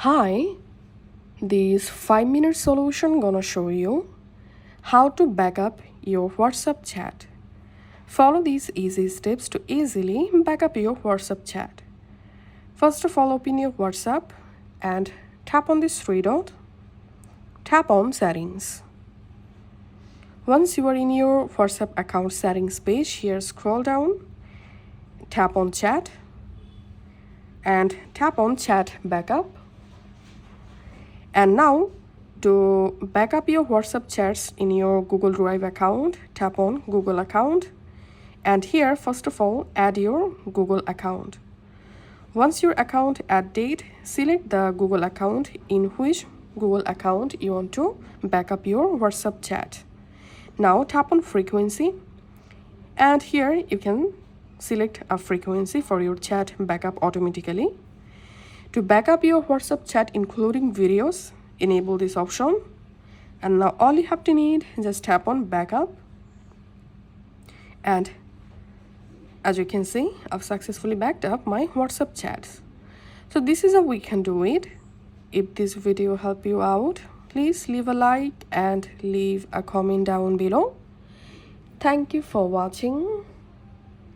Hi, this 5-minute solution gonna show you how to backup your WhatsApp chat. Follow these easy steps to easily backup your WhatsApp chat. First of all, open your WhatsApp and tap on this three dot. Tap on settings. Once you are in your WhatsApp account settings page, here scroll down, tap on chat and tap on chat backup. And now to backup your WhatsApp chats in your Google Drive account, tap on Google account. And here, first of all, add your Google account. Once your account add date, select the Google account in which Google account you want to backup your WhatsApp chat. Now tap on frequency. And here you can select a frequency for your chat backup automatically. To backup your WhatsApp chat including videos, enable this option. And now all you have to need is just tap on backup. And as you can see, I've successfully backed up my WhatsApp chats. So this is how we can do it. If this video helped you out, please leave a like and leave a comment down below. Thank you for watching.